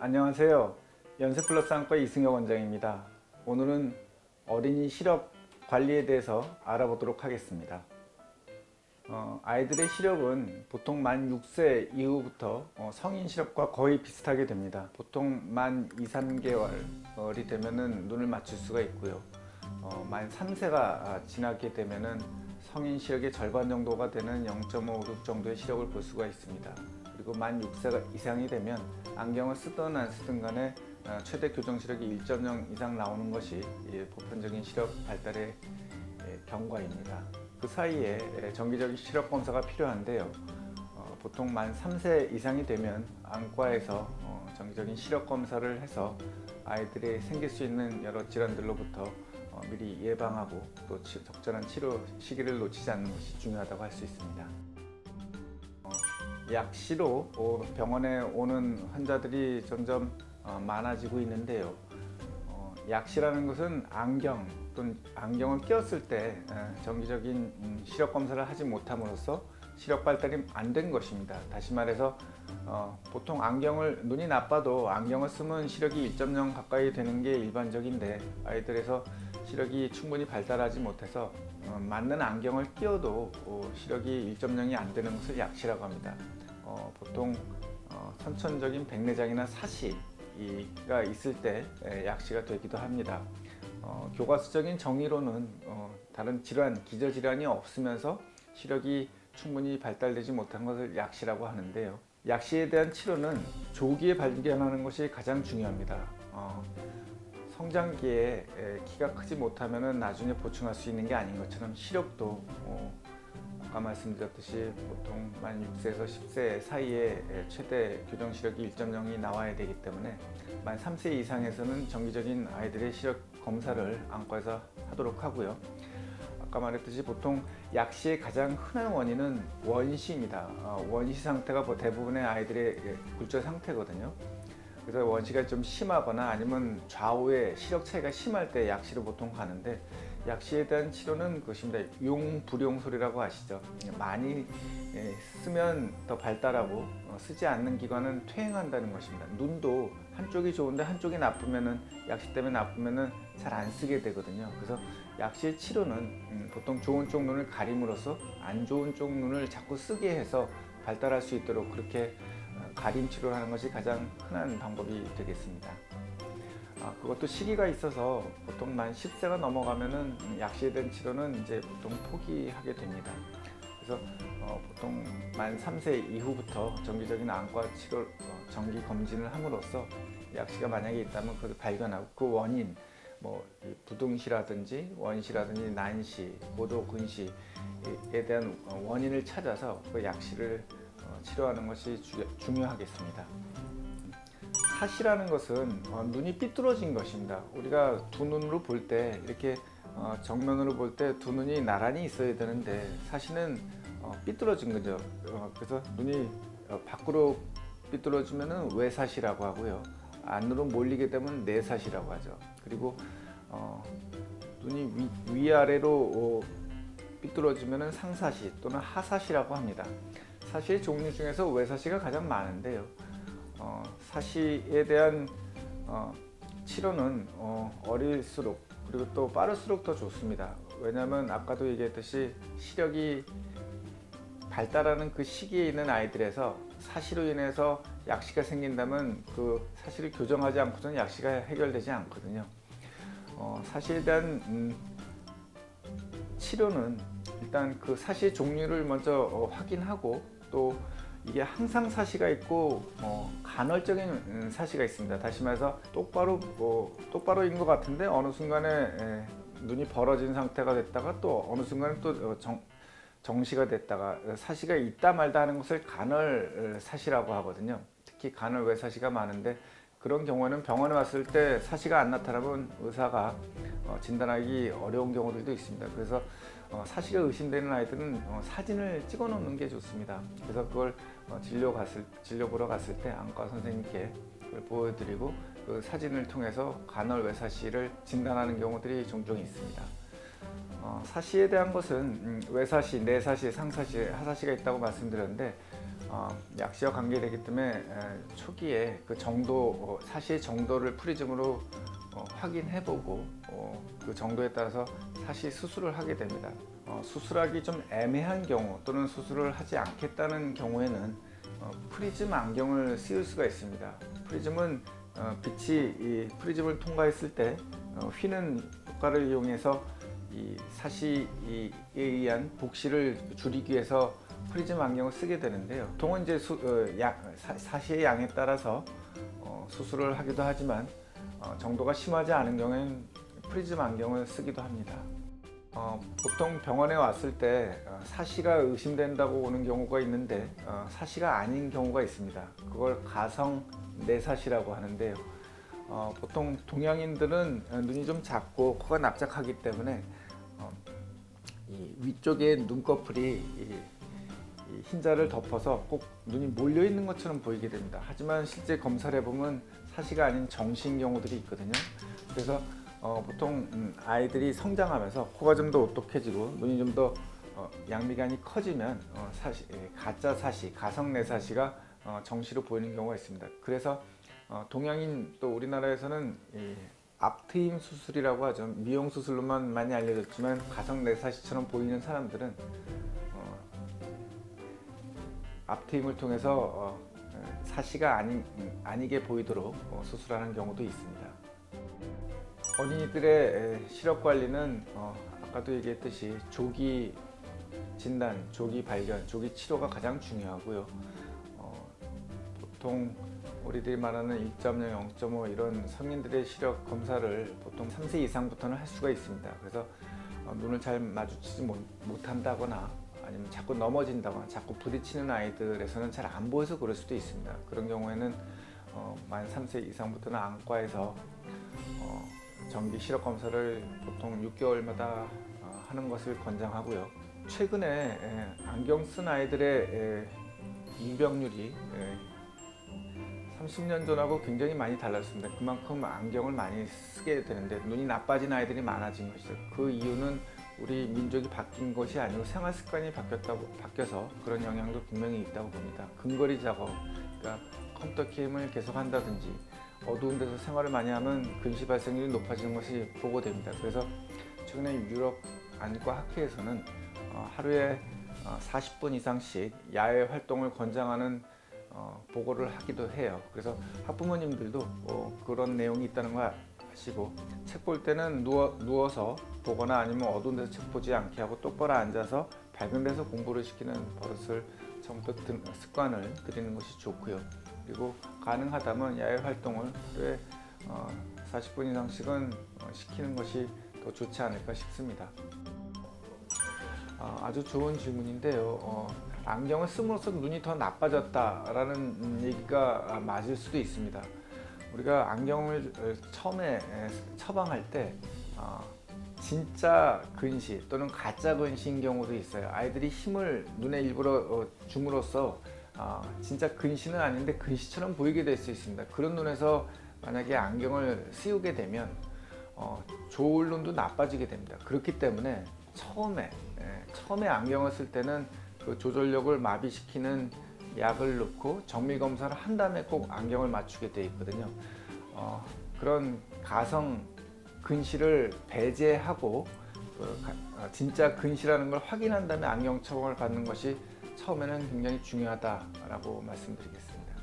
안녕하세요. 연세플러스 안과 이승혁 원장입니다. 오늘은 어린이 시력 관리에 대해서 알아보도록 하겠습니다. 아이들의 시력은 보통 만 6세 이후부터 성인 시력과 거의 비슷하게 됩니다. 보통 만 2, 3개월이 되면은 눈을 맞출 수가 있고요. 만 3세가 지나게 되면은 성인 시력의 절반 정도가 되는 0.56 정도의 시력을 볼 수가 있습니다. 그리고 만 6세 이상이 되면 안경을 쓰든 안 쓰든 간에 최대 교정 시력이 1.0 이상 나오는 것이 보편적인 시력 발달의 경과입니다. 그 사이에 정기적인 시력 검사가 필요한데요. 보통 만 3세 이상이 되면 안과에서 정기적인 시력 검사를 해서 아이들이 생길 수 있는 여러 질환들로부터 미리 예방하고 또 적절한 치료 시기를 놓치지 않는 것이 중요하다고 할 수 있습니다. 약시로 병원에 오는 환자들이 점점 많아지고 있는데요. 약시라는 것은 안경 또는 안경을 끼었을 때 정기적인 시력 검사를 하지 못함으로써 시력 발달이 안 된 것입니다. 다시 말해서 보통 눈이 나빠도 안경을 쓰면 시력이 1.0 가까이 되는 게 일반적인데 아이들에서 시력이 충분히 발달하지 못해서 맞는 안경을 끼워도 시력이 1.0이 안 되는 것을 약시라고 합니다. 보통 선천적인 백내장이나 사시가 있을 때 약시가 되기도 합니다. 교과서적인 정의로는 다른 질환, 기저질환이 없으면서 시력이 충분히 발달되지 못한 것을 약시라고 하는데요. 약시에 대한 치료는 조기에 발견하는 것이 가장 중요합니다. 성장기에 키가 크지 못하면 나중에 보충할 수 있는 게 아닌 것처럼 시력도 아까 말씀드렸듯이 보통 만 6세에서 10세 사이에 최대 교정 시력이 1.0이 나와야 되기 때문에 만 3세 이상에서는 정기적인 아이들의 시력 검사를 안과에서 하도록 하고요. 아까 말했듯이 보통 약시의 가장 흔한 원인은 원시입니다. 원시 상태가 대부분의 아이들의 굴절 상태거든요. 그래서 원시가 좀 심하거나 아니면 좌우의 시력 차이가 심할 때 약시로 보통 가는데 약시에 대한 치료는 그것입니다. 용불용술이라고 아시죠? 많이 쓰면 더 발달하고 쓰지 않는 기관은 퇴행한다는 것입니다. 눈도 한쪽이 좋은데 한쪽이 나쁘면은 약시 때문에 나쁘면은 잘 안 쓰게 되거든요. 그래서 약시의 치료는 보통 좋은 쪽 눈을 가림으로써 안 좋은 쪽 눈을 자꾸 쓰게 해서 발달할 수 있도록 그렇게 가림 치료를 하는 것이 가장 흔한 방법이 되겠습니다. 그것도 시기가 있어서 보통 만 10세가 넘어가면은 약시에 대한 치료는 이제 보통 포기하게 됩니다. 그래서 보통 만 3세 이후부터 정기적인 안과 치료 정기 검진을 함으로써 약시가 만약에 있다면 그걸 발견하고 그 원인 부등시라든지 원시라든지 난시, 고도 근시에 대한 원인을 찾아서 그 약시를 치료하는 것이 중요하겠습니다. 사시라는 것은 눈이 삐뚤어진 것입니다. 우리가 두 눈으로 볼 때 이렇게 정면으로 볼 때 두 눈이 나란히 있어야 되는데 사시는 삐뚤어진 거죠. 그래서 눈이 밖으로 삐뚤어지면 외사시라고 하고요. 안으로 몰리게 되면 내사시라고 하죠. 그리고 눈이 위아래로 삐뚤어지면 상사시 또는 하사시라고 합니다. 사시의 종류 중에서 외사시가 가장 많은데요. 사시에 대한 치료는 어릴수록 그리고 또 빠를수록 더 좋습니다. 왜냐하면 아까도 얘기했듯이 시력이 발달하는 그 시기에 있는 아이들에서 사시로 인해서 약시가 생긴다면 그 사시를 교정하지 않고서는 약시가 해결되지 않거든요. 사시에 대한 치료는 일단 그 사시의 종류를 먼저 확인하고 또 이게 항상 사시가 있고 간헐적인 사시가 있습니다. 다시 말해서 똑바로인 것 같은데 어느 순간에 눈이 벌어진 상태가 됐다가 또 어느 순간에 또 정시가 됐다가 사시가 있다 말다 하는 것을 간헐 사시라고 하거든요. 특히 간헐 외사시가 많은데 그런 경우에는 병원에 왔을 때 사시가 안 나타나면 의사가 진단하기 어려운 경우들도 있습니다. 그래서 사시가 의심되는 아이들은 사진을 찍어 놓는 게 좋습니다. 그래서 그걸 진료 보러 갔을 때 안과 선생님께 그걸 보여드리고 그 사진을 통해서 간헐 외사시를 진단하는 경우들이 종종 있습니다. 사시에 대한 것은 외사시, 내사시, 상사시, 하사시가 있다고 말씀드렸는데 약시와 관계되기 때문에 초기에 그 정도 사시의 정도를 프리즘으로 확인해보고 그 정도에 따라서 사시 수술을 하게 됩니다. 수술하기 좀 애매한 경우 또는 수술을 하지 않겠다는 경우에는 프리즘 안경을 쓰일 수가 있습니다. 프리즘은 빛이 이 프리즘을 통과했을 때 휘는 효과를 이용해서 이 사시에 의한 복시를 줄이기 위해서 프리즘 안경을 쓰게 되는데요. 보통은 이제 사시의 양에 따라서 수술을 하기도 하지만 정도가 심하지 않은 경우에는 프리즘 안경을 쓰기도 합니다. 보통 병원에 왔을 때 사시가 의심된다고 오는 경우가 있는데 사시가 아닌 경우가 있습니다. 그걸 가성 내사시라고 하는데요. 보통 동양인들은 눈이 좀 작고 코가 납작하기 때문에 이 위쪽에 눈꺼풀이 이 흰자를 덮어서 꼭 눈이 몰려 있는 것처럼 보이게 됩니다. 하지만 실제 검사를 해보면 사시가 아닌 정시인 경우들이 있거든요. 그래서 보통 아이들이 성장하면서 코가 좀 더 오똑해지고 눈이 좀 더 양미간이 커지면 가짜 사시, 가성 내사시가 정시로 보이는 경우가 있습니다. 그래서 동양인 또 우리나라에서는 이 앞트임 수술이라고 하죠. 미용 수술로만 많이 알려졌지만 가성 내사시처럼 보이는 사람들은 앞트임을 통해서 사시가 아니게 보이도록 수술하는 경우도 있습니다. 어린이들의 시력 관리는 아까도 얘기했듯이 조기 진단, 조기 발견, 조기 치료가 가장 중요하고요. 보통 우리들이 말하는 1.0, 0.5 이런 성인들의 시력 검사를 보통 3세 이상부터는 할 수가 있습니다. 그래서 눈을 잘 마주치지 못한다거나 아니면 자꾸 넘어진다거나 자꾸 부딪히는 아이들에서는 잘 안 보여서 그럴 수도 있습니다. 그런 경우에는 만 3세 이상부터는 안과에서 정기 시력 검사를 보통 6개월마다 하는 것을 권장하고요. 최근에 안경 쓴 아이들의 유병률이 30년 전하고 굉장히 많이 달랐습니다. 그만큼 안경을 많이 쓰게 되는데 눈이 나빠진 아이들이 많아진 것이죠. 그 이유는 우리 민족이 바뀐 것이 아니고 생활 습관이 바뀌어서 그런 영향도 분명히 있다고 봅니다. 근거리 작업, 그러니까 컴퓨터 게임을 계속 한다든지 어두운 데서 생활을 많이 하면 근시 발생률이 높아지는 것이 보고됩니다. 그래서 최근에 유럽 안과 학회에서는 하루에 40분 이상씩 야외 활동을 권장하는 보고를 하기도 해요. 그래서 학부모님들도 그런 내용이 있다는 거 아시고 책 볼 때는 누워서 보거나 아니면 어두운 데서 책 보지 않게 하고 똑바로 앉아서 밝은 데서 공부를 시키는 버릇을 처음부터 습관을 들이는 것이 좋고요. 그리고 가능하다면 야외 활동을 하루에 40분 이상씩은 시키는 것이 더 좋지 않을까 싶습니다. 아주 좋은 질문인데요. 안경을 씀으로써 눈이 더 나빠졌다라는 얘기가 맞을 수도 있습니다. 우리가 안경을 처음에 처방할 때 진짜 근시 또는 가짜 근시인 경우도 있어요. 아이들이 힘을 눈에 일부러 줌으로써 진짜 근시는 아닌데 근시처럼 보이게 될 수 있습니다. 그런 눈에서 만약에 안경을 씌우게 되면 좋을 눈도 나빠지게 됩니다. 그렇기 때문에 처음에 안경을 쓸 때는 그 조절력을 마비시키는 약을 넣고 정밀 검사를 한 다음에 꼭 안경을 맞추게 되어 있거든요. 그런 가성 근시를 배제하고 진짜 근시라는 걸 확인한 다음에 안경 처방을 받는 것이 처음에는 굉장히 중요하다라고 말씀드리겠습니다.